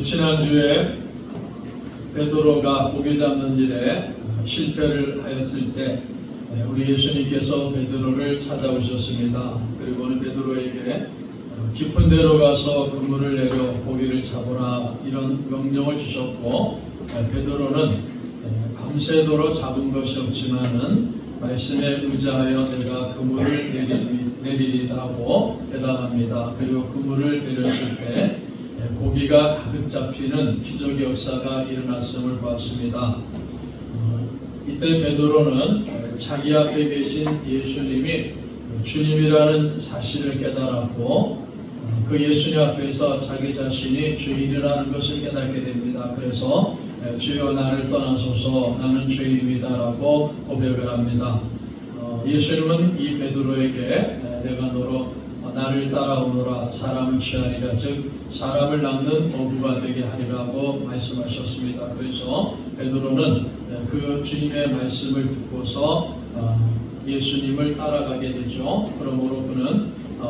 지난주에 베드로가 고기 잡는 일에 실패를 하였을 때 우리 예수님께서 베드로를 찾아오셨습니다. 그리고는 베드로에게 깊은 데로 가서 그물을 내려 고기를 잡으라 이런 명령을 주셨고, 베드로는 밤새도록 잡은 것이 없지만은 말씀에 의지하여 내가 그물을 내리리라고 대답합니다. 그리고 그물을 내렸을 때 고기가 가득 잡히는 기적의 역사가 일어났음을 보았습니다. 이때 베드로는 자기 앞에 계신 예수님이 주님이라는 사실을 깨달았고, 그 예수님 앞에서 자기 자신이 죄인이라는 것을 깨닫게 됩니다. 그래서 주여 나를 떠나소서 나는 죄인입니다라고 고백을 합니다. 예수님은 이 베드로에게 내가 너로 나를 따라오너라 사람을 취하리라, 즉 사람을 낚는 어부가 되게 하리라고 말씀하셨습니다. 그래서 베드로는 그 주님의 말씀을 듣고서 예수님을 따라가게 되죠. 그러므로 그는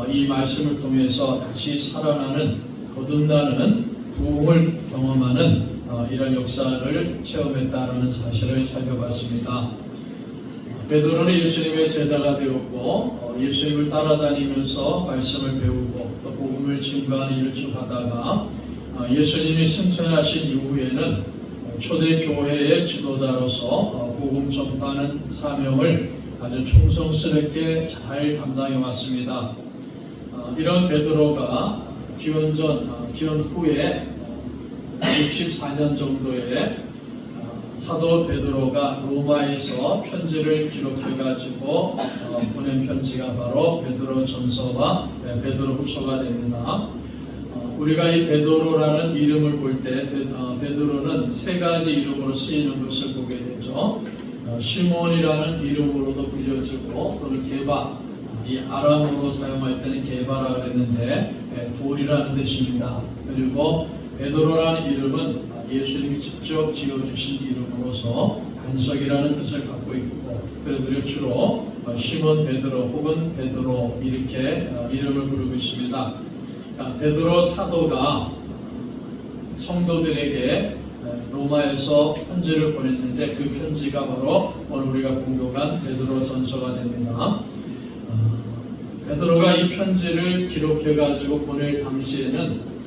이 말씀을 통해서 다시 살아나는, 거듭나는 부흥을 경험하는 이런 역사를 체험했다라는 사실을 살펴봤습니다. 베드로는 예수님의 제자가 되었고, 예수님을 따라다니면서 말씀을 배우고 또 복음을 증거하는 일을 쭉 하다가 예수님이 승천하신 이후에는 초대 교회의 지도자로서 복음 전파하는 사명을 아주 충성스럽게 잘 담당해 왔습니다. 이런 베드로가 기원 후에 64년 정도에 사도 베드로가 로마에서 편지를 기록해가지고 보낸 편지가 바로 베드로 전서와 베드로 후서가 됩니다. 우리가 이 베드로라는 이름을 볼 때 베드로는 세 가지 이름으로 쓰이는 것을 보게 되죠. 시몬이라는 이름으로도 불려지고, 또는 게바, 이 아람어로 사용할 때는 게바라 그랬는데 돌이라는 뜻입니다. 그리고 베드로라는 이름은 예수님이 직접 지어주신 이름으로서 반석이라는 뜻을 갖고 있고, 그래서 우리가 주로 시몬 베드로 혹은 베드로 이렇게 이름을 부르고 있습니다. 베드로 사도가 성도들에게 로마에서 편지를 보냈는데 그 편지가 바로 오늘 우리가 공독한 베드로 전서가 됩니다. 베드로가 이 편지를 기록해가지고 보낼 당시에는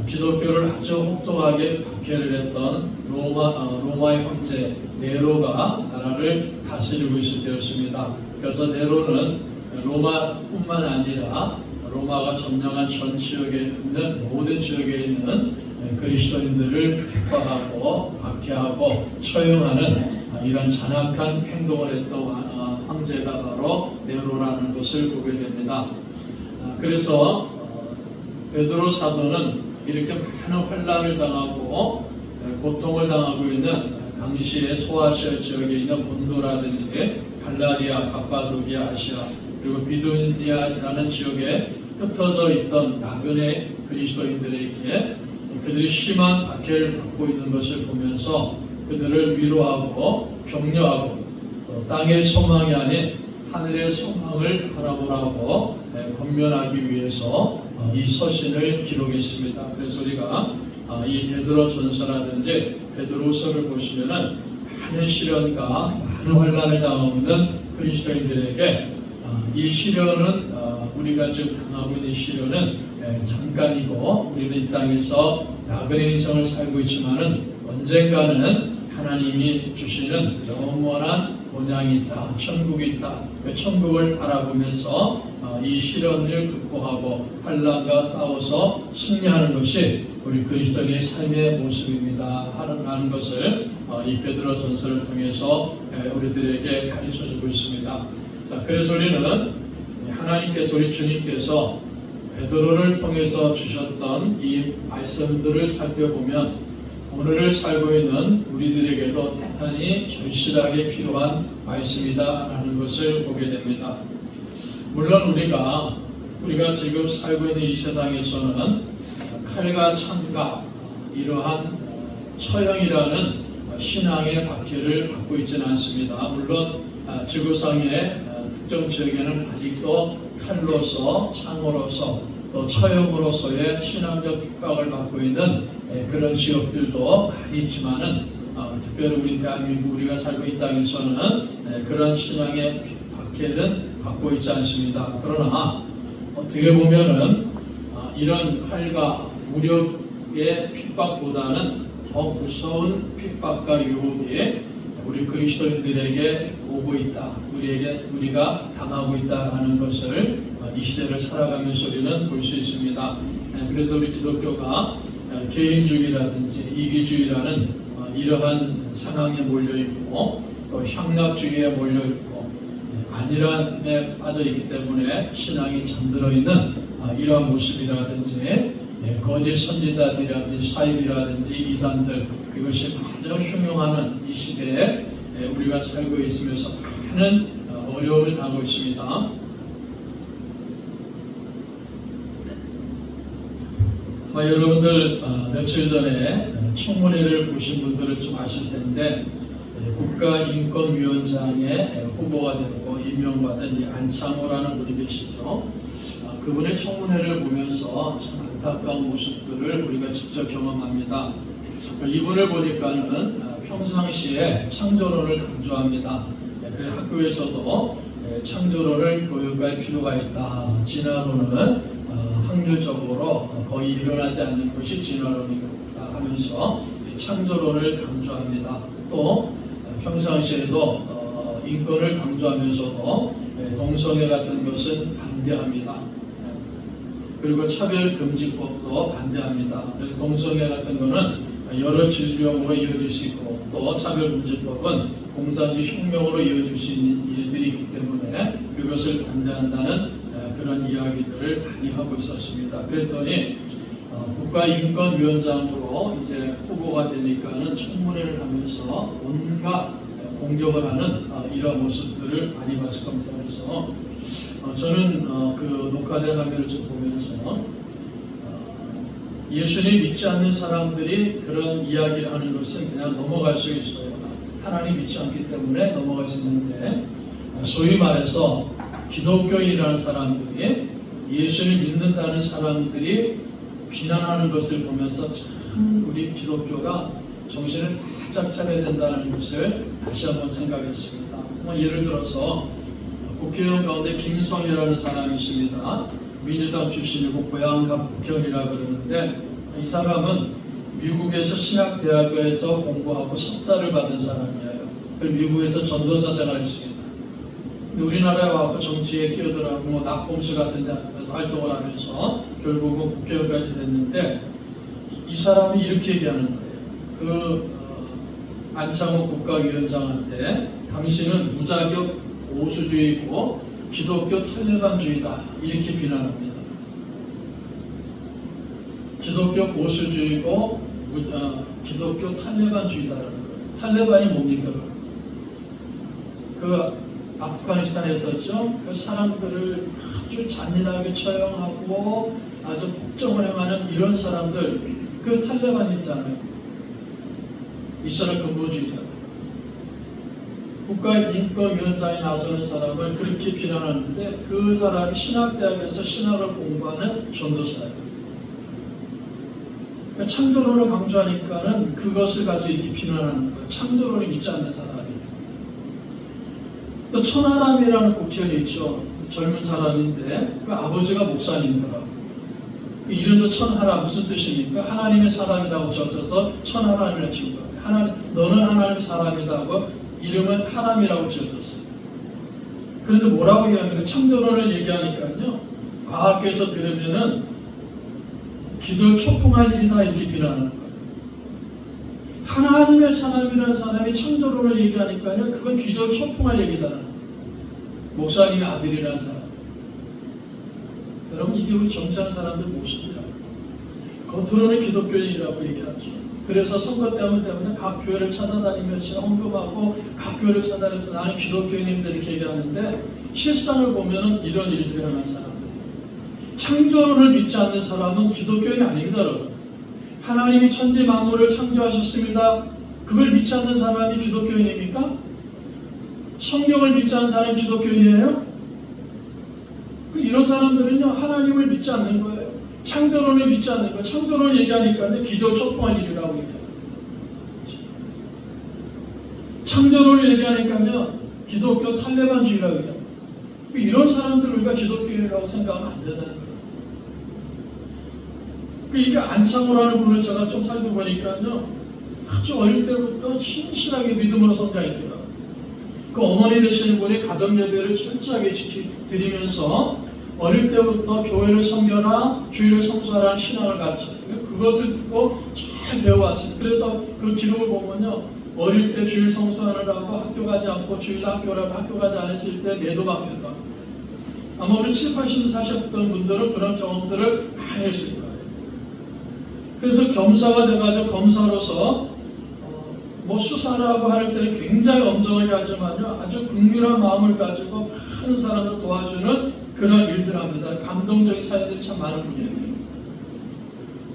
기독교를 아주 혹독하게 박해를 했던 로마의 황제 네로가 나라를 다스리고 있을 때였습니다. 그래서 네로는 로마뿐만 아니라 로마가 점령한 전 지역에 있는 모든 지역에 있는 그리스도인들을 핍박하고 박해하고 처형하는 이런 잔악한 행동을 했던 황제가 바로 네로라는 것을 보게 됩니다. 그래서 베드로 사도는 이렇게 많은 환난을 당하고 고통을 당하고 있는 당시의 소아시아 지역에 있는 본도라든지 갈라디아, 갑바도기아, 아시아, 그리고 비두니아라는 지역에 흩어져 있던 나그네 그리스도인들에게 그들이 심한 박해를 받고 있는 것을 보면서 그들을 위로하고 격려하고 또 땅의 소망이 아닌 하늘의 소망을 바라보라고 권면하기 위해서 이 서신을 기록했습니다. 그래서 우리가 이 베드로 전서라든지 베드로서를 보시면은 많은 시련과 많은 환난을 당하고 있는 그리스도인들에게 이 시련은 우리가 지금 당하고 있는 시련은 잠깐이고, 우리는 이 땅에서 나그네 인생을 살고 있지만은 언젠가는 하나님이 주시는 영원한 본향이 있다, 천국이 있다. 천국을 바라보면서 이 시련을 극복하고 환난과 싸워서 승리하는 것이 우리 그리스도인의 삶의 모습입니다 하는 것을 이 베드로 전서를 통해서 우리들에게 가르쳐주고 있습니다. 자, 그래서 우리는 하나님께서, 우리 주님께서 베드로를 통해서 주셨던 이 말씀들을 살펴보면 오늘을 살고 있는 우리들에게도 대단히 절실하게 필요한 말씀이다라는 것을 보게 됩니다. 물론 우리가 지금 살고 있는 이 세상에서는 칼과 창과 이러한 처형이라는 신앙의 박해를 받고 있지는 않습니다. 물론 지구상의 특정 지역에는 아직도 칼로서, 창으로서, 또 처형으로서의 신앙적 핍박을 받고 있는 그런 지역들도 많이 있지만은 특별히 우리 대한민국 우리가 살고 이 땅에서는 그런 신앙의 박해는 받고 있지 않습니다. 그러나 어떻게 보면은 이런 칼과 무력의 핍박보다는 더 무서운 핍박과 유혹이 우리 그리스도인들에게 오고 있다. 우리가 당하고 있다라는 것을 이 시대를 살아가면서 우리는 볼 수 있습니다. 그래서 우리 기독교가 개인주의라든지 이기주의라는 이러한 상황에 몰려 있고 또 향락주의에 몰려 있고 안일함에 빠져 있기 때문에 신앙이 잠들어 있는 이러한 모습이라든지 거짓 선지자들이라든지 사입이라든지 이단들 이것이 마저 흉흉하는 이 시대에 우리가 살고 있으면서 많은 어려움을 당하고 있습니다. 여러분들 며칠 전에 청문회를 보신 분들은 좀 아실 텐데 국가인권위원장에 후보가 되고 임명받은 이 안창호라는 분이 계시죠. 그분의 청문회를 보면서 참 안타까운 모습들을 우리가 직접 경험합니다. 이분을 보니까는 평상시에 창조론을 강조합니다. 그래서 학교에서도 창조론을 교육할 필요가 있다. 진화론은 확률적으로 거의 일어나지 않는 것이 진화론이다 하면서 창조론을 강조합니다. 또 평상시에도 인권을 강조하면서도 동성애 같은 것은 반대합니다. 그리고 차별금지법도 반대합니다. 그래서 동성애 같은 거는 여러 질병으로 이어질 수 있고 또 차별금지법은 공산주의 혁명으로 이어질 수 있는 일들이 있기 때문에 이것을 반대한다는 그런 이야기들을 많이 하고 있었습니다. 그랬더니 국가인권위원장으로 이제 후보가 되니까는 청문회를 하면서 온갖 공격을 하는 이런 모습들을 많이 봤을 겁니다. 그래서 저는 그 녹화된 화면을 좀 보면서 예수님 믿지 않는 사람들이 그런 이야기를 하는 것은 그냥 넘어갈 수 있어요. 하나님 믿지 않기 때문에 넘어갈 수 있는데 소위 말해서 기독교인이라는 사람들이 예수를 믿는다는 사람들이 비난하는 것을 보면서 참 우리 기독교가 정신을 바짝 차려야 된다는 것을 다시 한번 생각했습니다. 예를 들어서 국회의원 가운데 김성희라는 사람이 있습니다. 민주당 출신이고 고향가 북현이라 그러는데 이 사람은 미국에서 신학대학교에서 공부하고 석사를 받은 사람이에요. 그리고 미국에서 전도사 생활을 했습니다. 우리나라에 와서 정치에 뛰어들어가고 낙검수 같은 데서 활동을 하면서 결국은 국회의원까지 됐는데 이 사람이 이렇게 얘기하는 거예요. 안창호 국가위원장한테 당신은 무자격 보수주의고 기독교 탈레반주의다 이렇게 비난합니다. 기독교 보수주의고 기독교 탈레반주의다라는 거예요. 탈레반이 뭡니까? 아프가니스탄에서죠. 그 사람들을 아주 잔인하게 처형하고 아주 폭정을 행하는 이런 사람들, 그 탈레반 있잖아요. 이스라엘 근본주의자들. 국가인권위원장에 나서는 사람을 그렇게 비난하는데 그 사람이 신학대학에서 신학을 공부하는 전도사예요. 그러니까 창조론을 강조하니까는 그것을 가지고 이렇게 비난하는 거예요. 창조론을 믿지 않는 사람이. 또 천하람이라는 국회의원이 있죠. 젊은 사람인데 그 아버지가 목사님이더라고요. 이름도 천하람 무슨 뜻입니까? 하나님의 사람이라고 적어서 천하람이라고 지은 거예요. 너는 하나님의 사람이라고 이름은 하람이라고 지어졌어요. 그런데 뭐라고 얘기합니까? 창조론을 얘기하니까요. 과학계에서 들으면은 기존 초풍할 일이다 이렇게 비난하는 거예요. 하나님의 사람이라는 사람이 창조론을 얘기하니까요. 그건 기존 초풍할 얘기다라는 거예요. 목사님의 아들이라는 사람. 여러분 이게 우리 정치하는 사람들 모습이야. 겉으로는 기독교인이라고 얘기하죠. 그래서 선거 때문에 각 교회를 찾아다니면서 헌금하고 각 교회를 찾아다니면서 나는 기독교인입니다 이렇게 얘기하는데 실상을 보면은 이런 일들이 일어난 사람들. 창조론을 믿지 않는 사람은 기독교인이 아닙니다, 여러분. 하나님이 천지 만물을 창조하셨습니다. 그걸 믿지 않는 사람이 기독교인입니까? 성경을 믿지 않는 사람이 기독교인이에요? 이런 사람들은요 하나님을 믿지 않는 거예요. 창조론을 믿지 않는 거예요. 창조론을 얘기하니까 기도 촉구할 일이라고 얘기해요. 창조론을 얘기하니까요, 기독교 탈레반주의라고 얘기해요. 이런 사람들을 우리가 기독교인이라고 생각하면 안 된다는 거예요. 이게 안창호라는 분을 제가 좀 살펴보니까요, 아주 어릴 때부터 신실하게 믿음으로 성장했더라고요. 그 어머니 되시는 분이 가정예배를 철저하게 드리면서 어릴 때부터 교회를 섬겨라, 주일을 성수하라는 신앙을 가르쳤어요. 그것을 듣고 잘 배워왔어요. 그래서 그 기록을 보면요, 어릴 때 주일 성수하느라고 학교 가지 않고 주일 학교라고 학교 가지 않았을 때 매도 받기도 합니다. 아마 우리 7, 80 사셨던 분들은 그런 경험들을 많이 했을 거예요. 그래서 겸사가 돼가지고 검사로서 뭐 수사라고 할 때는 굉장히 엄정하게 하지만요, 아주 긍휼한 마음을 가지고 많은 사람을 도와주는 그런 일들을 합니다. 감동적인 사연들이 참 많은 분이에요.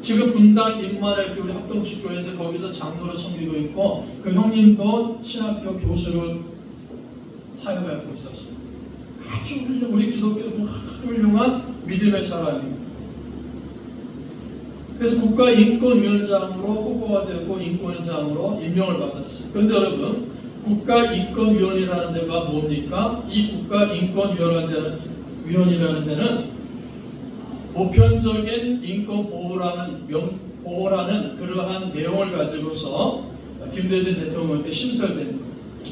지금 분당 인만학교 우리 합동축교회인데 거기서 장로로 섬기고 있고, 그 형님도 신학교 교수로 사역을 하고 있었어요. 아주 우리 기독교 훌륭한 믿음의 사람입니다. 그래서 국가인권위원장으로 후보가 되고 인권위원장으로 임명을 받았어요. 그런데 여러분, 국가인권위원회라는 데가 뭡니까? 이 국가인권위원회라는 데는 보편적인 인권 보호라는 그러한 내용을 가지고서 김대중 대통령한테 신설된 거예요.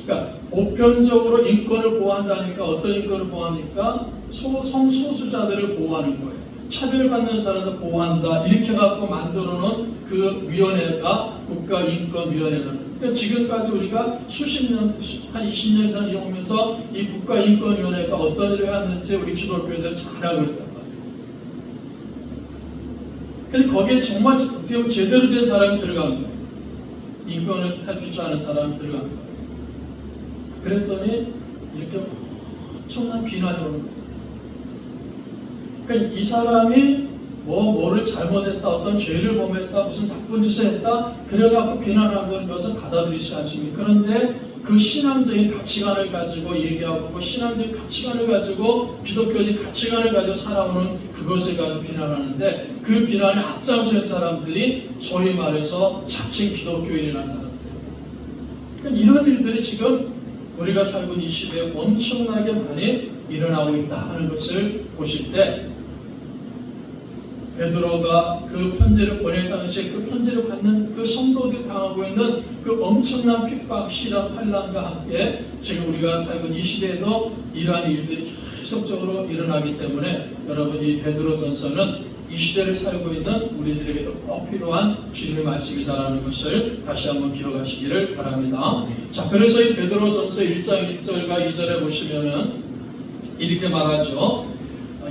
그러니까 보편적으로 인권을 보호한다니까 어떤 인권을 보호합니까? 성소수자들을 보호하는 거예요. 차별받는 사람들 보호한다, 이렇게 갖고 만들어놓은 그 위원회가 국가인권위원회라는 거예요. 그러니까 지금까지 우리가 수십 년, 한 20년 이상 이용하면서 이 국가인권위원회가 어떤 일을 하는지 우리 기독교인들 잘 알고 있단 말이에요. 근데 거기에 정말 어떻게 보면 제대로 된 사람이 들어간 거예요. 인권을 살필 줄 아는 사람이 들어간 거예요. 그랬더니 이렇게 엄청난 비난이 오는 거예요. 그러니까 이 사람이 뭐를 잘못했다, 어떤 죄를 범했다, 무슨 나쁜 짓을 했다, 그래갖고 비난하는 것은 받아들이지 않습니까? 그런데 그 신앙적인 가치관을 가지고 얘기하고, 그 신앙적인 가치관을 가지고, 기독교적인 가치관을 가지고 살아오는 그것을 가지고 비난하는데, 그 비난에 앞장서는 사람들이 소위 말해서 자칭 기독교인이라는 사람들. 그러니까 이런 일들이 지금 우리가 살고 있는 이 시대에 엄청나게 많이 일어나고 있다 하는 것을 보실 때, 베드로가 그 편지를 보낼 당시에 그 편지를 받는 그 성도들이 당하고 있는 그 엄청난 핍박, 시련, 환난과 함께 지금 우리가 살고 있는 이 시대에도 이러한 일들이 계속적으로 일어나기 때문에 여러분, 이 베드로전서는 이 시대를 살고 있는 우리들에게도 꼭 필요한 주님의 말씀이다라는 것을 다시 한번 기억하시기를 바랍니다. 자, 그래서 이 베드로전서 1장 1절과 2절에 보시면은 이렇게 말하죠.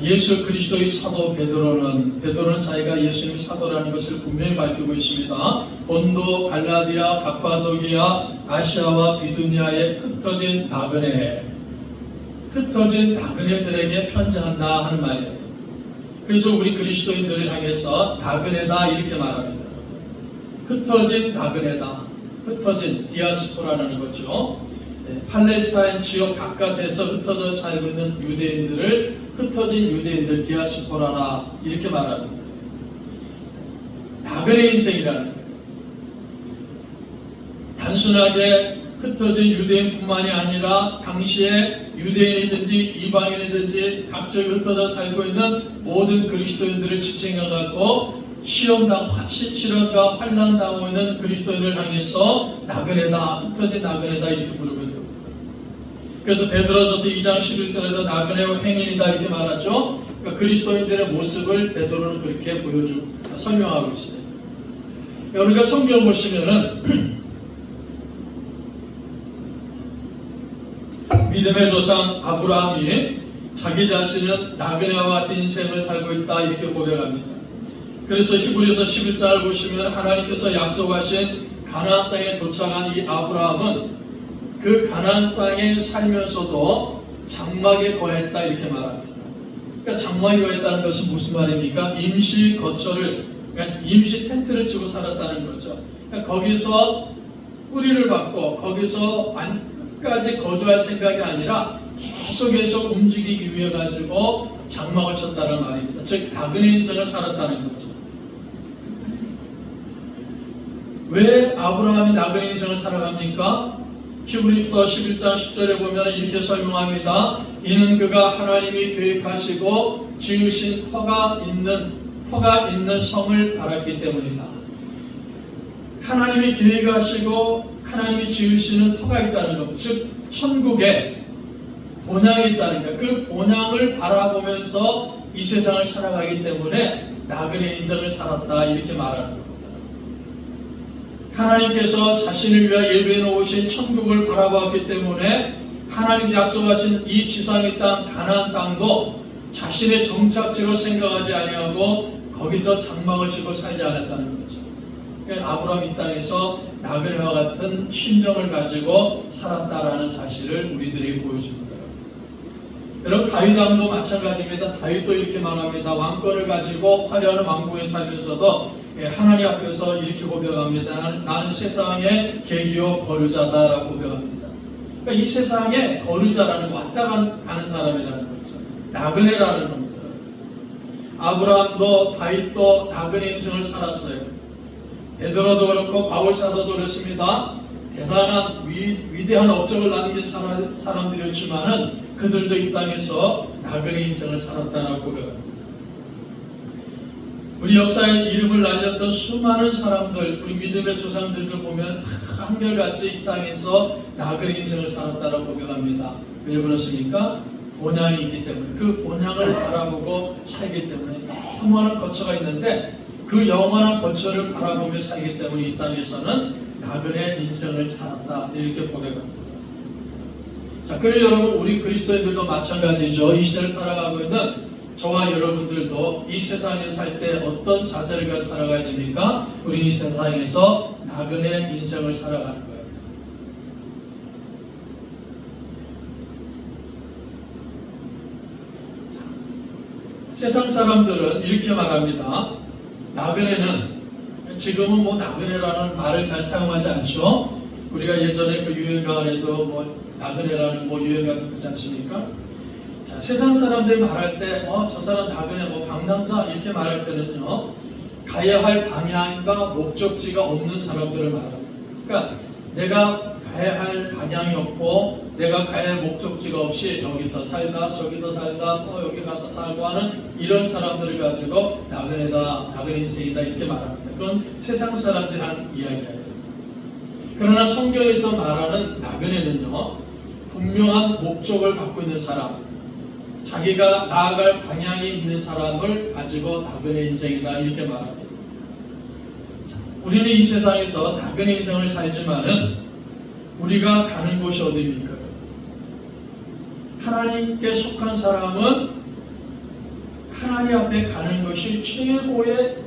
예수 그리스도의 사도 베드로는 자기가 예수님의 사도라는 것을 분명히 밝히고 있습니다. 본도, 갈라디아, 갑바도기아, 아시아와 비두니아에 흩어진 나그네들에게 편지한다 하는 말이에요. 그래서 우리 그리스도인들을 향해서 나그네다 이렇게 말합니다. 흩어진 나그네다. 흩어진 디아스포라라는 거죠. 팔레스타인 지역 바깥에서 흩어져 살고 있는 유대인들을 흩어진 유대인들 디아스포라라 이렇게 말합니다. 나그네 인생이라는 거예요. 단순하게 흩어진 유대인뿐만이 아니라 당시에 유대인이든지 이방인이든지 각종 흩어져 살고 있는 모든 그리스도인들을 지칭해갖고 시련과 환난당하고 있는 그리스도인을 향해서 나그네다, 흩어진 나그네다 이렇게 부르고 있는 겁니다. 그래서 베드로전서 2장 11절에도 나그네와 행인이다 이렇게 말하죠. 그러니까 그리스도인들의 모습을 베드로는 그렇게 설명하고 있어요. 우리가 성경 보시면은 믿음의 조상 아브라함이 자기 자신은 나그네와 같은 인생을 살고 있다 이렇게 고백합니다. 그래서 히브리서 11장을 보시면 하나님께서 약속하신 가나안 땅에 도착한 이 아브라함은 그 가나안 땅에 살면서도 장막에 거했다 이렇게 말합니다. 그러니까 장막에 거했다는 것은 무슨 말입니까? 임시 거처를, 그러니까 임시 텐트를 치고 살았다는 거죠. 그러니까 거기서 뿌리를 받고 거기서 끝까지 거주할 생각이 아니라 계속해서 움직이기 위해 가지고 장막을 쳤다는 말입니다. 즉 나그네 인생을 살았다는 거죠. 왜 아브라함이 나그네 인생을 살아갑니까? 히브리서 11장 10절에 보면 이렇게 설명합니다. 이는 그가 하나님이 계획하시고 지으신 터가 있는 성을 바랐기 때문이다. 하나님이 계획하시고 하나님이 지으시는 터가 있다는 것, 즉 천국에 본향이 있다는 것, 그 본향을 바라보면서 이 세상을 살아가기 때문에 나그네 인생을 살았다 이렇게 말하는 겁니다. 하나님께서 자신을 위하여 예배해 놓으신 천국을 바라보았기 때문에 하나님이 약속하신 이 지상의 땅 가나안 땅도 자신의 정착지로 생각하지 아니하고 거기서 장막을 치고 살지 않았다는 거죠. 그러니까 아브라함 이 땅에서 나그네와 같은 심정을 가지고 살았다라는 사실을 우리들에게 보여줍니다. 여러분 다윗 왕도 마찬가지입니다. 다윗도 이렇게 말합니다. 왕권을 가지고 화려한 왕궁에 살면서도 하나님 앞에서 이렇게 고백합니다. 나는 세상의 계기요 거류자다라고 고백합니다. 그러니까 이 세상에 거류자라는 왔다 가는 사람이라는 거죠. 나그네라는 겁니다. 아브라함도 다윗도 나그네 인생을 살았어요. 베드로도 그렇고 바울 사도도 그렇습니다. 대단한 위대한 업적을 남긴 사람들이었지만은 그들도 이 땅에서 나그네 인생을 살았다라고 고백합니다. 우리 역사에 이름을 날렸던 수많은 사람들, 우리 믿음의 조상들을 보면 한결같이 이 땅에서 나그네 인생을 살았다라고 고백합니다. 왜 그렇습니까? 본향이 있기 때문에, 그 본향을 바라보고 살기 때문에 영원한 거처가 있는데 그 영원한 거처를 바라보며 살기 때문에 이 땅에서는 나그네 인생을 살았다 이렇게 고백합니다. 자, 그리고 여러분 우리 그리스도인들도 마찬가지죠. 이 시대를 살아가고 있는 저와 여러분들도 이 세상에 살 때 어떤 자세를 가지고 살아가야 됩니까? 우리 이 세상에서 나그네 인생을 살아가는 거예요. 자, 세상 사람들은 이렇게 말합니다. 나그네는 지금은 뭐 나그네라는 말을 잘 사용하지 않죠. 우리가 예전에 그 유행가에도 뭐 나그네라는 뭐 유행가 듣지 않습니까? 자, 세상 사람들이 말할 때, 저 사람 나그네, 뭐 방랑자 이렇게 말할 때는요, 가야 할 방향과 목적지가 없는 사람들을 말합니다. 그러니까 내가 가야 할 방향이 없고, 내가 가야 할 목적지가 없이 여기서 살다, 저기서 살다, 또 여기 가다 살고 하는 이런 사람들을 가지고 나그네다, 나그네 인생이다 이렇게 말합니다. 그건 세상 사람들이 하는 이야기예요. 그러나 성경에서 말하는 나그네는요, 분명한 목적을 갖고 있는 사람, 자기가 나아갈 방향이 있는 사람을 가지고 나그네 인생이다 이렇게 말합니다. 자, 우리는 이 세상에서 나그네 인생을 살지만은 우리가 가는 곳이 어디입니까? 하나님께 속한 사람은 하나님 앞에 가는 것이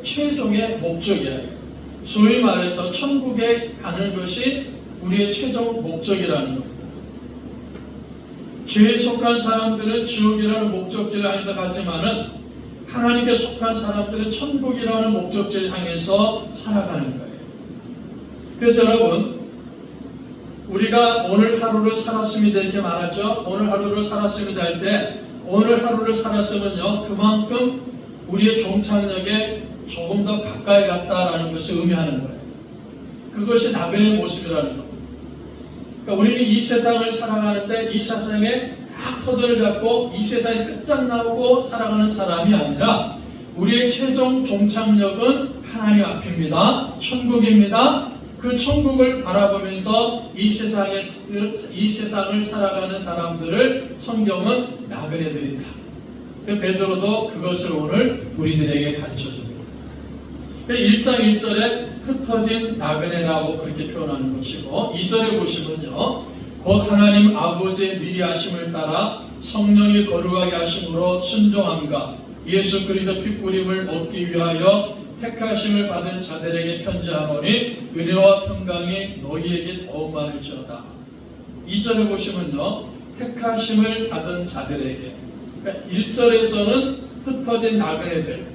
최종의 목적이에요. 소위 말해서 천국에 가는 것이 우리의 최종 목적이라는 겁니다. 죄에 속한 사람들은 지옥이라는 목적지를 향해서 가지만은 하나님께 속한 사람들은 천국이라는 목적지를 향해서 살아가는 거예요. 그래서 여러분, 우리가 오늘 하루를 살았습니다 이렇게 말하죠. 오늘 하루를 살았습니다 할 때 오늘 하루를 살았으면요 그만큼 우리의 종착역에 조금 더 가까이 갔다라는 것을 의미하는 거예요. 그것이 나그네의 모습이라는 겁니다. 그러니까 우리는 이 세상을 살아가는데 이 세상에 딱 터전을 잡고 이 세상에 끝장나고 살아가는 사람이 아니라 우리의 최종 종착역은 하나님 앞입니다. 천국입니다. 그 천국을 바라보면서 이 세상을 살아가는 사람들을 성경은 나그네들이다. 베드로도 그것을 오늘 우리들에게 가르쳐줍니다. 1장 1절에 흩어진 나그네라고 그렇게 표현하는 것이고 2절에 보시면요 곧 하나님 아버지의 미리 하심을 따라 성령이 거룩하게 하심으로 순종함과 예수 그리스도 핏부림을 얻기 위하여 택하심을 받은 자들에게 편지하노니 은혜와 평강이 너희에게 더욱 많을지어다. 2절에 보시면요 택하심을 받은 자들에게, 그러니까 1절에서는 흩어진 나그네들,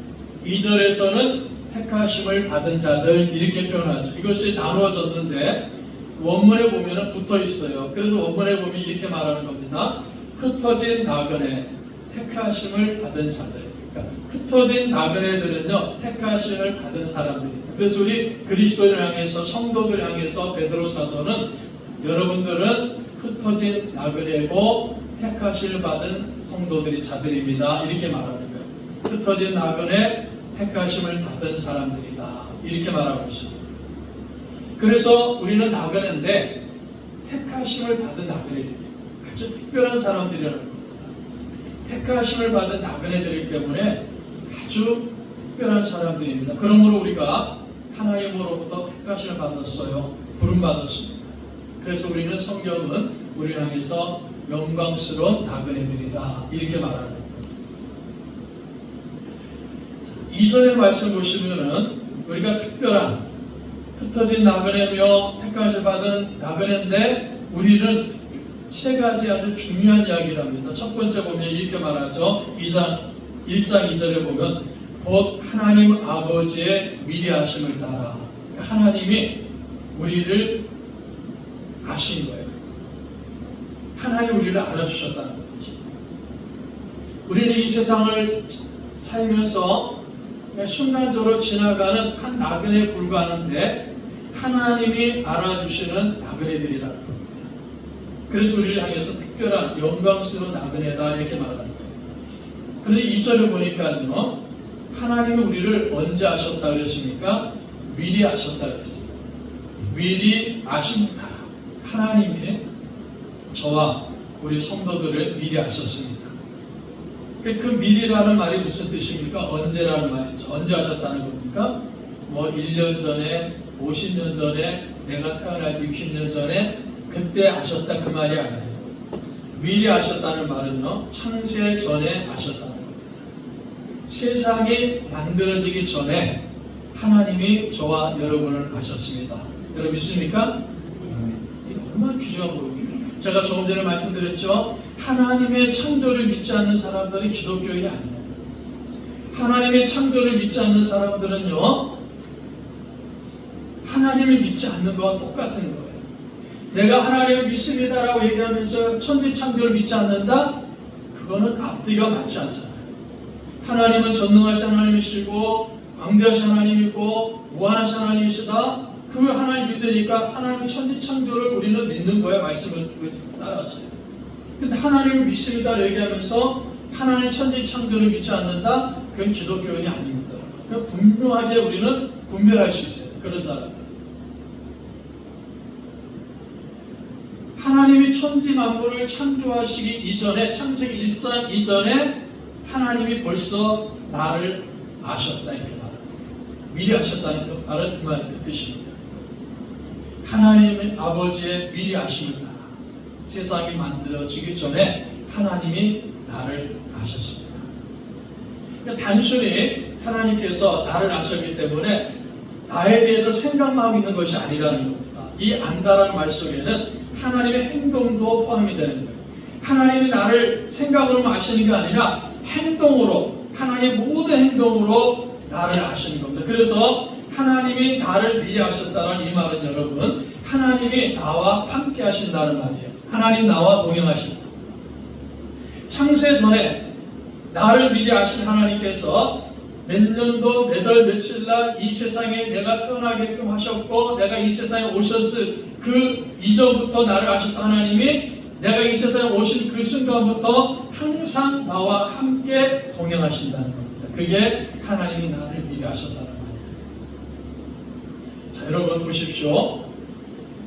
2절에서는 택하심을 받은 자들 이렇게 표현하죠. 이것이 나누어졌는데 원문에 보면 붙어 있어요. 그래서 원문에 보면 이렇게 말하는 겁니다. 흩어진 나그네, 택하심을 받은 자들. 그러니까 흩어진 나그네들은요, 택하심을 받은 사람들입니다. 그래서 우리 그리스도를 향해서, 성도들 향해서 베드로 사도는 여러분들은 흩어진 나그네고 택하심을 받은 성도들이 자들입니다, 이렇게 말하는 거예요. 흩어진 나그네, 택하심을 받은 사람들이다, 이렇게 말하고 있습니다. 그래서 우리는 나그네인데 택하심을 받은 나그네들이 아주 특별한 사람들이라는 겁니다. 택하심을 받은 나그네들이기 때문에 아주 특별한 사람들입니다. 그러므로 우리가 하나님으로부터 택하심을 받았어요. 부름받았습니다. 그래서 우리는 성경은 우리를 향해서 영광스러운 나그네들이다, 이렇게 말하는 겁니다. 2절의 말씀 보시면은 우리가 특별한 흩어진 나그네며 택하심을 받은 나그네인데 우리는 세 가지 아주 중요한 이야기를 합니다. 첫 번째 보면 이렇게 말하죠. 1장 2절에 보면 곧 하나님 아버지의 미리 아심을 따라, 하나님이 우리를 아신 거예요. 하나님 우리를 알아주셨다는 거죠. 우리는 이 세상을 살면서 순간적으로 지나가는 한 나그네에 불과하는데 하나님이 알아주시는 나그네들이라는 겁니다. 그래서 우리를 향해서 특별한 영광스러운 나그네다, 이렇게 말하는 거예요. 그런데 2절을 보니까요, 하나님이 우리를 언제 아셨다 그랬습니까? 미리 아셨다 그랬습니다. 미리 아십니다. 하나님이 저와 우리 성도들을 미리 아셨습니다. 그 미리라는 말이 무슨 뜻입니까? 언제라는 말이죠. 언제 아셨다는 겁니까? 뭐 1년 전에, 50년 전에, 내가 태어날 때 60년 전에 그때 아셨다, 그 말이 아니에요. 미리 아셨다는 말은요, 창세 전에 아셨다는 겁니다. 세상이 만들어지기 전에 하나님이 저와 여러분을 아셨습니다. 여러분 믿습니까? 이게 얼마나 귀중한 거입니까? 제가 조금 전에 말씀드렸죠. 하나님의 창조를 믿지 않는 사람들은 기독교인이 아니에요. 하나님의 창조를 믿지 않는 사람들은요, 하나님을 믿지 않는 것과 똑같은 거예요. 내가 하나님을 믿습니다라고 얘기하면서 천지창조를 믿지 않는다? 그거는 앞뒤가 맞지 않잖아요. 하나님은 전능하신 하나님이시고 광대하신 하나님이고 무한하신 하나님이시다. 그 하나님 믿으니까 하나님의 천지창조를 우리는 믿는 거예요. 말씀을 따라서요. 근데 하나님을 믿습니다 얘기하면서 하나님 천지창조를 믿지 않는다? 그건 기독교인이 아닙니다. 그러니까 분명하게 우리는 분별할 수 있어요. 그런 사람들. 하나님이 천지 만물을 창조하시기 이전에, 창세기 1장 이전에 하나님이 벌써 나를 아셨다, 이렇게 말합니다. 미리 아셨다는 그 말은 그 뜻입니다. 하나님의 아버지의 미리 아심을 따라 세상이 만들어지기 전에 하나님이 나를 아셨습니다. 그러니까 단순히 하나님께서 나를 아셨기 때문에 나에 대해서 생각만 있는 것이 아니라는 겁니다. 이 안다라는 말 속에는 하나님의 행동도 포함이 되는 거예요. 하나님이 나를 생각으로만 아시는 게 아니라 행동으로, 하나님의 모든 행동으로 나를 아시는 겁니다. 그래서 하나님이 나를 미리 아셨다는 이 말은 여러분, 하나님이 나와 함께 하신다는 말이에요. 하나님 나와 동행하신다. 창세 전에 나를 미리 아신 하나님께서 몇 년도 몇 월 며칠 날 이 세상에 내가 태어나게끔 하셨고, 내가 이 세상에 오셨을 그 이전부터 나를 아셨던 하나님이 내가 이 세상에 오신 그 순간부터 항상 나와 함께 동행하신다는 겁니다. 그게 하나님이 나를 미리 아셨다는 말이에요. 자, 여러분 보십시오.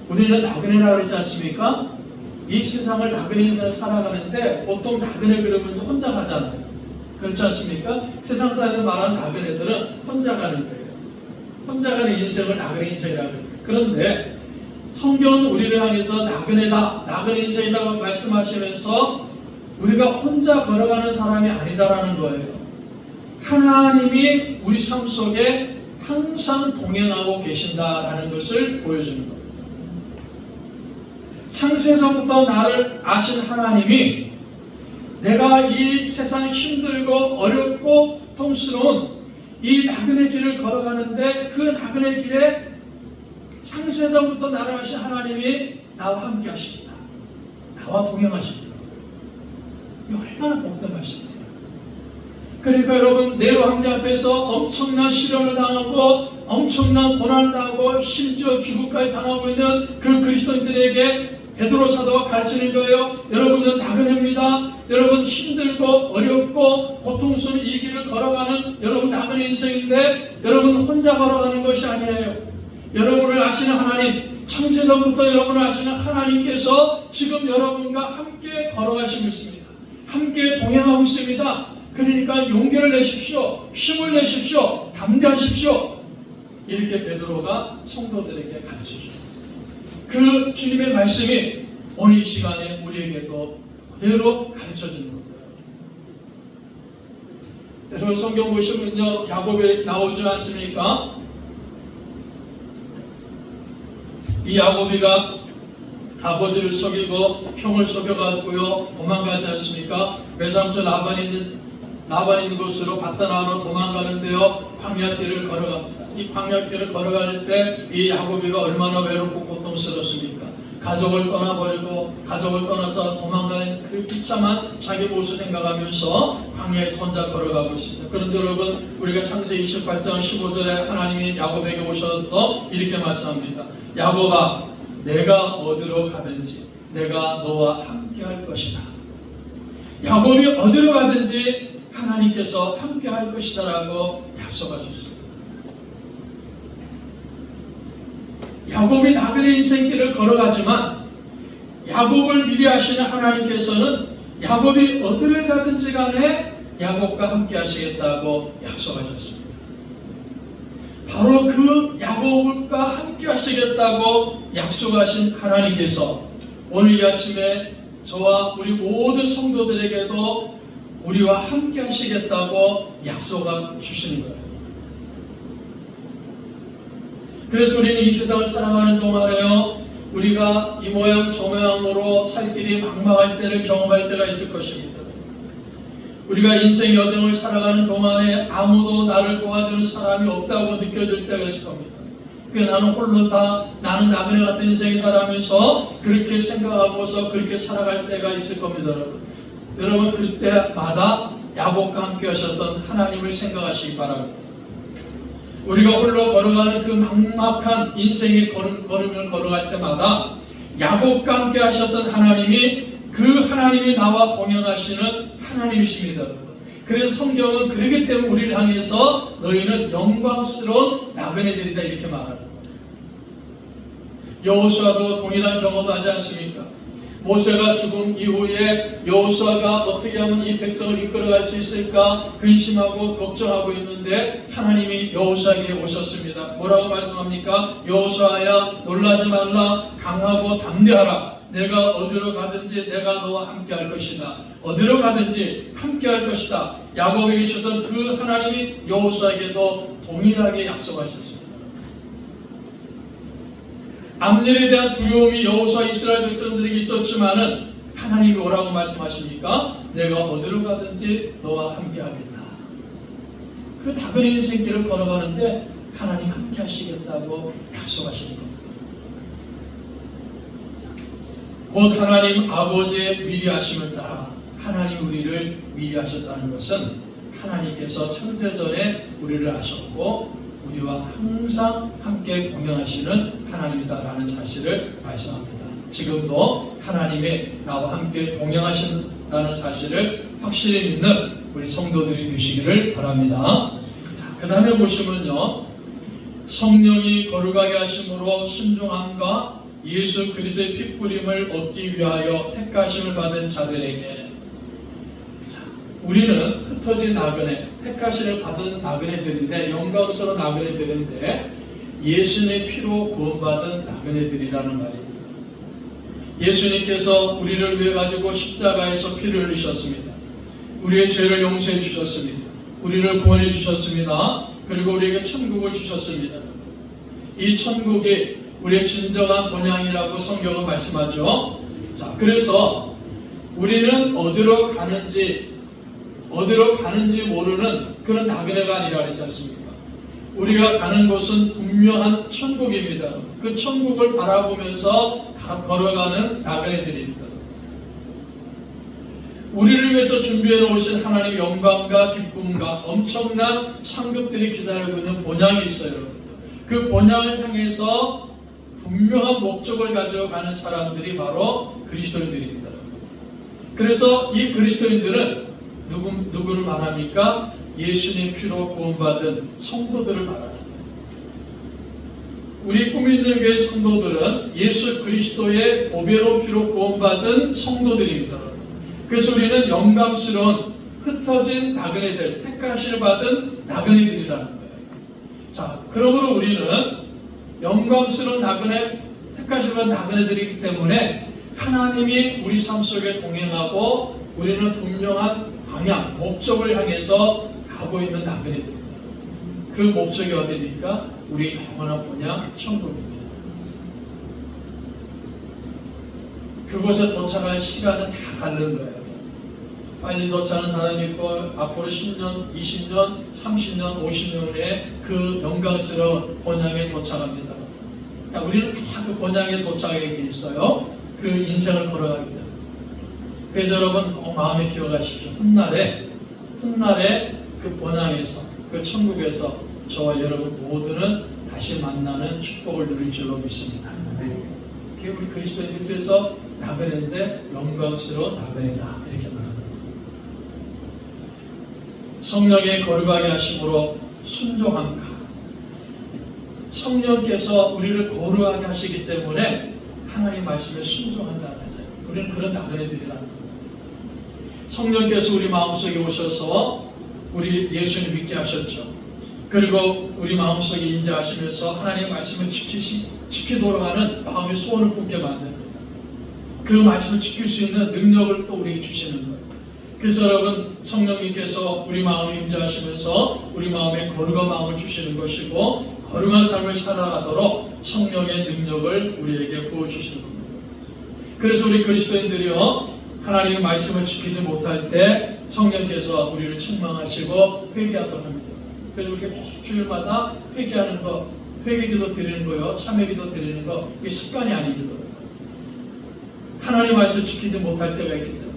우리는 나그네라고 그랬지 않습니까? 이 세상을 나그네에서 살아가는데 보통 나그네 그러면 혼자 가잖아요. 그렇지 않습니까? 세상 사람들 말하는 나그네들은 혼자 가는 거예요. 혼자 가는 인생을 나그네 인생이라고 합니다. 그런데 성경은 우리를 향해서 나그네다, 나그네 인생이라고 말씀하시면서 우리가 혼자 걸어가는 사람이 아니다라는 거예요. 하나님이 우리 삶 속에 항상 동행하고 계신다라는 것을 보여주는 겁니다. 창세전부터 나를 아신 하나님이 내가 이 세상 힘들고 어렵고 고통스러운 이 나그네 길을 걸어가는데 그 나그네 길에 창세전부터 나를 아신 하나님이 나와 함께 하십니다. 나와 동행하십니다. 이 얼마나 복된 말씀이에요. 그러니까 여러분, 네로 황제 앞에서 엄청난 시련을 당하고 엄청난 고난을 당하고 심지어 죽음까지 당하고 있는 그 그리스도인들에게 베드로 사도가 가르치는 거예요. 여러분은 나그네입니다. 여러분 힘들고 어렵고 고통스러운 이 길을 걸어가는 여러분 나그네 인생인데 여러분 혼자 걸어가는 것이 아니에요. 여러분을 아시는 하나님, 창세전부터 여러분을 아시는 하나님께서 지금 여러분과 함께 걸어가시고 있습니다. 함께 동행하고 있습니다. 그러니까 용기를 내십시오. 힘을 내십시오. 담대하십시오. 이렇게 베드로가 성도들에게 가르쳐줍니다. 그 주님의 말씀이 오늘 이 시간에 우리에게도 그대로 가르쳐주는 겁니다. 여러분 성경 보시면요, 야곱이 나오지 않습니까? 이 야곱이가 아버지를 속이고 형을 속여가지고요 도망가지 않습니까? 외삼촌 라반이 있는 곳으로 바다나로 도망가는데요, 광야길을 걸어갑니다. 이 광야길을 걸어갈 때 이 야곱이가 얼마나 외롭고 고통스럽습니까? 가족을 떠나버리고 가족을 떠나서 도망가는 그 비참한 자기 모습 생각하면서 광야에서 혼자 걸어가고 있습니다. 그런데 여러분, 우리가 창세기 28장 15절에 하나님이 야곱에게 오셔서 이렇게 말씀합니다. 야곱아, 내가 어디로 가든지 내가 너와 함께 할 것이다. 야곱이 어디로 가든지 하나님께서 함께 할 것이다 라고 약속하셨습니다. 야곱이 나그네 인생길을 걸어가지만 야곱을 미리 하시는 하나님께서는 야곱이 어디를 가든지 간에 야곱과 함께 하시겠다고 약속하셨습니다. 바로 그 야곱과 함께 하시겠다고 약속하신 하나님께서 오늘 이 아침에 저와 우리 모든 성도들에게도 우리와 함께 하시겠다고 약속을 주시는 거예요. 그래서 우리는 이 세상을 살아가는 동안에요, 우리가 이 모양 저 모양으로 살 길이 막막할 때를 경험할 때가 있을 것입니다. 우리가 인생 여정을 살아가는 동안에 아무도 나를 도와주는 사람이 없다고 느껴질 때가 있을 겁니다. 나는 홀로 나는 나그네 같은 인생이다라면서 그렇게 생각하고서 그렇게 살아갈 때가 있을 겁니다. 여러분 그때마다 야곱과 함께 하셨던 하나님을 생각하시기 바랍니다. 우리가 홀로 걸어가는 그 막막한 인생의 걸음을 걸어갈 때마다 야곱과 함께 하셨던 하나님이 그 하나님이 나와 동행하시는 하나님이십니다. 그래서 성경은 그러기 때문에 우리를 향해서 너희는 영광스러운 나그네들이다 이렇게 말합니다. 여호수아도 동일한 경험을 하지 않습니까? 모세가 죽음 이후에 여호수아가 어떻게 하면 이 백성을 이끌어갈 수 있을까 근심하고 걱정하고 있는데 하나님이 여호수아에게 오셨습니다. 뭐라고 말씀합니까? 여호수아야, 놀라지 말라, 강하고 담대하라. 내가 어디로 가든지 내가 너와 함께 할 것이다. 어디로 가든지 함께 할 것이다. 야곱에게 주셨던 그 하나님이 여호수아에게도 동일하게 약속하셨습니다. 암넬에 대한 두려움이 여호수아 이스라엘 백성들에게 있었지만은 하나님이 뭐라고 말씀하십니까? 내가 어디로 가든지 너와 함께 하겠다. 그 나그네 인생길을 걸어가는데 하나님 함께 하시겠다고 약속하시는 겁니다. 곧 하나님 아버지의 미리 하심을 따라 하나님 우리를 미리 하셨다는 것은 하나님께서 창세전에 우리를 아셨고 우리와 항상 함께 동행하시는 하나님이다라는 사실을 말씀합니다. 지금도 하나님이 나와 함께 동행하신다는 사실을 확실히 믿는 우리 성도들이 되시기를 바랍니다. 그 다음에 보시면요, 성령이 거룩하게 하심으로 순종함과 예수 그리스도의 핏부림을 얻기 위하여 택하심을 받은 자들에게, 우리는 흩어진 나그네, 택하심을 받은 나그네들인데, 영광스러운 나그네들인데 예수님의 피로 구원받은 나그네들이라는 말입니다. 예수님께서 우리를 위해 가지고 십자가에서 피를 흘리셨습니다. 우리의 죄를 용서해 주셨습니다. 우리를 구원해 주셨습니다. 그리고 우리에게 천국을 주셨습니다. 이 천국이 우리의 진정한 본향이라고 성경은 말씀하죠. 자, 그래서 우리는 어디로 가는지 모르는 그런 나그네가 아니라 그랬지 않습니까? 우리가 가는 곳은 분명한 천국입니다. 그 천국을 바라보면서 걸어가는 나그네들입니다. 우리를 위해서 준비해 놓으신 하나님의 영광과 기쁨과 엄청난 상급들이 기다리고 있는 본향이 있어요. 그 본향을 향해서 분명한 목적을 가지고 가는 사람들이 바로 그리스도인들입니다. 그래서 이 그리스도인들은 누구를 말합니까? 예수님 피로 구원받은 성도들을 말하는 거예요. 우리 꿈 있는 교회 성도들은 예수 그리스도의 보배로 피로 구원받은 성도들입니다. 그래서 우리는 영광스러운 흩어진 나그네들, 택하심을 받은 나그네들이라는 거예요. 자, 그러므로 우리는 영광스러운 나그네, 택하심을 받은 나그네들이기 때문에 하나님이 우리 삶 속에 동행하고 우리는 분명한 방향, 목적을 향해서 가고 있는 나그네들입니다. 그 목적이 어디입니까? 우리 영원한 본향 천국입니다. 그곳에 도착할 시간은 다 다른 거예요. 빨리 도착하는 사람이 있고 앞으로 10년, 20년, 30년, 50년 후에 그 영광스러운 본향에 도착합니다. 우리는 다 그 본향에 도착하게 돼 있어요. 그 인생을 걸어가기 때문에. 그래서 여러분 꼭 마음에 기억하십시오. 훗날에 그 본향에서, 그 천국에서 저와 여러분 모두는 다시 만나는 축복을 누릴 줄로 믿습니다. 그게 우리 그리스도인들께서 나그네인데 영광스러운 나그네다 이렇게 말합니다. 성령의 거룩하게 하심으로 순종함과 성령께서 우리를 거룩하게 하시기 때문에 하나님 말씀에 순종한다는 것을 우리는 그런 나그네들이라는 겁니다. 성령께서 우리 마음속에 오셔서 우리 예수님 믿게 하셨죠. 그리고 우리 마음속에 임재하시면서 하나님의 말씀을 지키도록 하는 마음의 소원을 품게 만듭니다. 그 말씀을 지킬 수 있는 능력을 또 우리에게 주시는 거예요. 그래서 여러분 성령님께서 우리 마음에 임재하시면서 우리 마음에 거룩한 마음을 주시는 것이고 거룩한 삶을 살아가도록 성령의 능력을 우리에게 부어주시는 겁니다. 그래서 우리 그리스도인들이요 하나님의 말씀을 지키지 못할 때 성령께서 우리를 책망하시고 회개하도록 합니다. 그래서 우리가 주일마다 회개하는 거, 회개기도 드리는 거요, 참회기도 드리는 거 이게 습관이 아닙니다. 하나님 말씀을 지키지 못할 때가 있기 때문에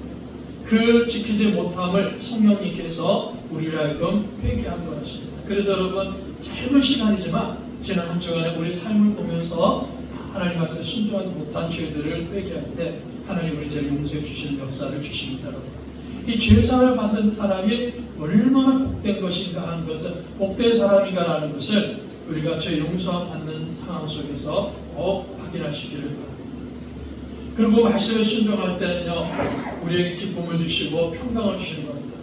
그 지키지 못함을 성령님께서 우리를 하여금 회개하도록 하십니다. 그래서 여러분 짧은 시간이지만 지난 한 주간에 우리 삶을 보면서 하나님 말씀에 순종하지 못한 죄들을 회개할 때 하나님 우리 죄를 용서해 주시는 역사를 주십니다. 이 죄사를 받는 사람이 얼마나 복된 것인가 하는 것을 복된 사람인가라는 것을 우리가 죄 용서 받는 상황 속에서 꼭 확인하시기를 바랍니다. 그리고 말씀에 순종할 때는요 우리에게 기쁨을 주시고 평강을 주시는 겁니다.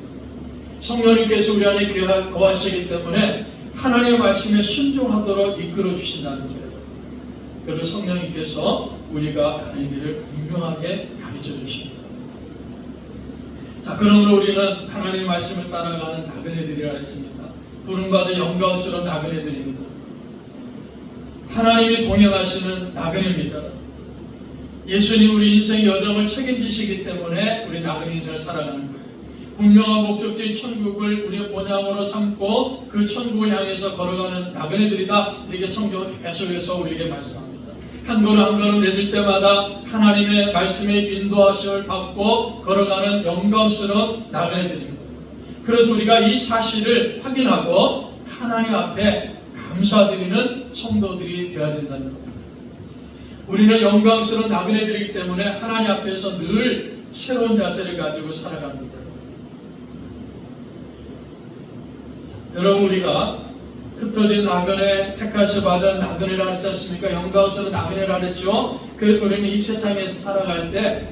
성령님께서 우리 안에 거하시기 때문에 하나님의 말씀에 순종하도록 이끌어 주신다는 거예요. 그리고 성령님께서 우리가 가는 길을 분명하게 가르쳐 주십니다. 자, 그러므로 우리는 하나님의 말씀을 따라가는 나그네들이라 했습니다. 부름받은 영광스러운 나그네들입니다. 하나님이 동행하시는 나그네입니다. 예수님 우리 인생의 여정을 책임지시기 때문에 우리 나그네 인생을 살아가는 거예요. 분명한 목적지인 천국을 우리의 본향으로 삼고 그 천국을 향해서 걸어가는 나그네들이다. 이렇게 성경은 계속해서 우리에게 말씀합니다. 한 걸음 한 걸음 내딜 때마다 하나님의 말씀의 인도하심을 받고 걸어가는 영광스러운 나그네들입니다. 그래서 우리가 이 사실을 확인하고 하나님 앞에 감사드리는 성도들이 되어야 된다는 겁니다. 우리는 영광스러운 나그네들이기 때문에 하나님 앞에서 늘 새로운 자세를 가지고 살아갑니다. 여러분 우리가 흩어진 나그네, 택하셔 받은 나그네라 하지 않습니까? 영광스러운 나그네라 했죠. 그래서 우리는 이 세상에서 살아갈 때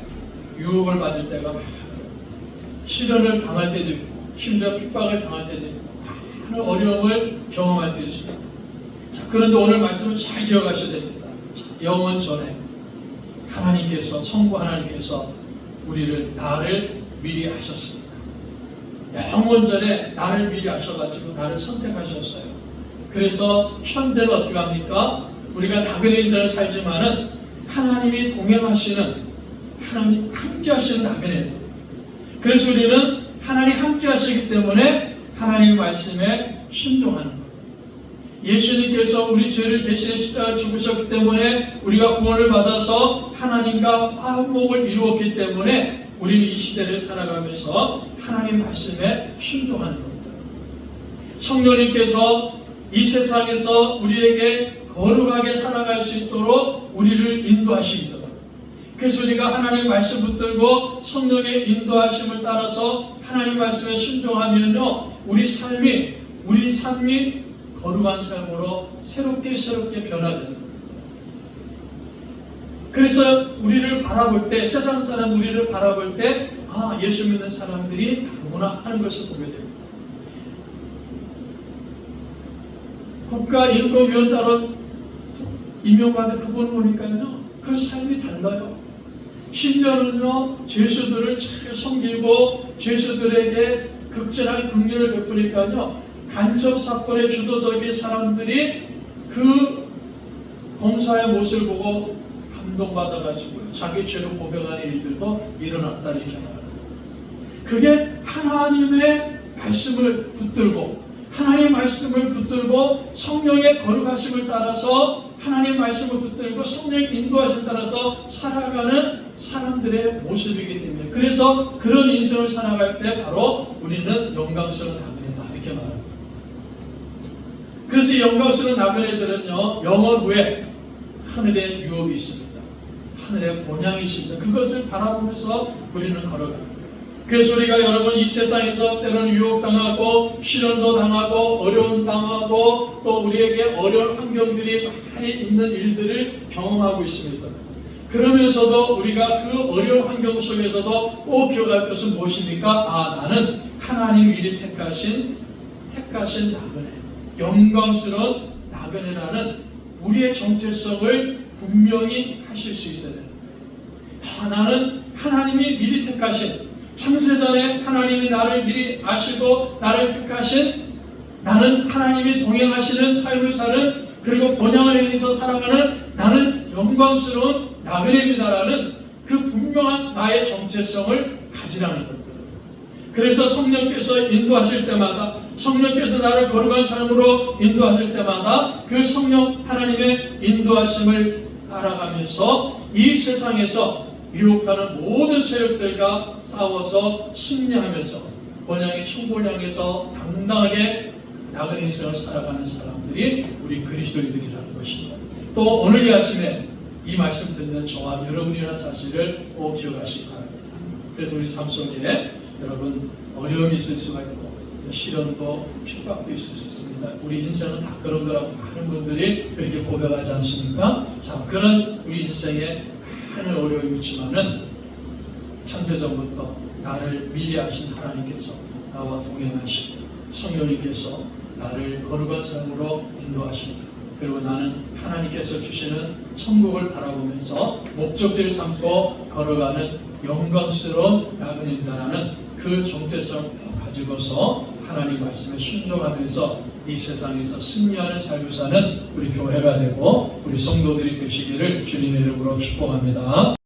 유혹을 받을 때가 많아요. 시련을 당할 때도 있고 심지어 핍박을 당할 때도 있고 많은 어려움을 경험할 때도 있습니다. 자, 그런데 오늘 말씀을 잘 기억하셔야 됩니다. 영원 전에 하나님께서 성부 하나님께서 나를 미리 아셨습니다. 영원 전에 나를 미리 아셔가지고 나를 선택하셨어요. 그래서 현재는 어떻게 합니까? 우리가 나그네 인생을 살지만은 하나님이 동행하시는 하나님 함께 하시는 나그네예요. 그래서 우리는 하나님 함께 하시기 때문에 하나님의 말씀에 순종하는 거예요. 예수님께서 우리 죄를 대신해 십자가에 죽으셨기 때문에 우리가 구원을 받아서 하나님과 화목을 이루었기 때문에 우리는 이 시대를 살아가면서 하나님 말씀에 순종하는 겁니다. 성령님께서 이 세상에서 우리에게 거룩하게 살아갈 수 있도록 우리를 인도하십니다. 그래서 우리가 하나님 말씀 붙들고 성령의 인도하심을 따라서 하나님 말씀에 순종하면요, 우리 삶이 거룩한 삶으로 새롭게 변화됩니다. 그래서 우리를 바라볼 때, 세상 사람 우리를 바라볼 때, 아, 예수 믿는 사람들이 다르구나 하는 것을 보게 됩니다. 국가인권위원장으로 임명받은 그분 보니까요, 그 삶이 달라요. 심지어는요, 죄수들을 잘 섬기고 죄수들에게 극진하게 긍휼을 베푸니까요, 간첩 사건의 주도적인 사람들이 그 검사의 모습을 보고 감동받아가지고 자기 죄를 고백하는 일들도 일어났다, 이렇게 말합니다. 그게 하나님의 말씀을 붙들고, 하나님의 말씀을 붙들고 성령의 거룩하심을 따라서, 하나님의 말씀을 붙들고 성령의 인도하심을 따라서 살아가는 사람들의 모습이기 때문에, 그래서 그런 인생을 살아갈 때 바로 우리는 영광스러운 나그네다, 이렇게 말합니다. 그래서 영광스러운 나그네들은요, 영원 후에 하늘에 유업이 있습니다. 하늘에 본향이 있습니다. 그것을 바라보면서 우리는 걸어갑니다. 그래서 우리가 여러분 이 세상에서 때로는 유혹당하고 시련도 당하고 어려움 당하고 또 우리에게 어려운 환경들이 많이 있는 일들을 경험하고 있습니다. 그러면서도 우리가 그 어려운 환경 속에서도 꼭 기억할 것은 무엇입니까? 아, 나는 하나님 미리 택하신 나그네, 영광스러운 나그네라는 우리의 정체성을 분명히 하실 수 있어야 됩니다. 아, 나는 하나님이 미리 택하신, 창세전에 하나님이 나를 미리 아시고 나를 택하신, 나는 하나님이 동행하시는 삶을 사는, 그리고 본향을 향해서 살아가는 나는 영광스러운 나그네입니다라는 그 분명한 나의 정체성을 가지라는 겁니다. 그래서 성령께서 인도하실 때마다, 성령께서 나를 거룩한 삶으로 인도하실 때마다 그 성령 하나님의 인도하심을 따라가면서 이 세상에서 유혹하는 모든 세력들과 싸워서 승리하면서 본향의 천국을 향해서 당당하게 나그네 인생을 살아가는 사람들이 우리 그리스도인들이라는 것입니다. 또 오늘 이 아침에 이 말씀 듣는 저와 여러분이라는 사실을 꼭 기억하시기 바랍니다. 그래서 우리 삶 속에 여러분 어려움이 있을 수가 있고 또 시련도 핍박도 있을 수 있습니다. 우리 인생은 다 그런 거라고 많은 분들이 그렇게 고백하지 않습니까? 자, 그런 우리 인생에 많은 어려움이 있지만은 창세전부터 나를 미리 아신 하나님께서 나와 동행하시고 성령님께서 나를 거룩한 삶으로 인도하신다. 그리고 나는 하나님께서 주시는 천국을 바라보면서 목적지를 삼고 걸어가는 영광스러운 나그네다라는 그 정체성을 가지고서 하나님 말씀에 순종하면서 이 세상에서 승리하는 삶을 사는 우리 교회가 되고 우리 성도들이 되시기를 주님의 이름으로 축복합니다.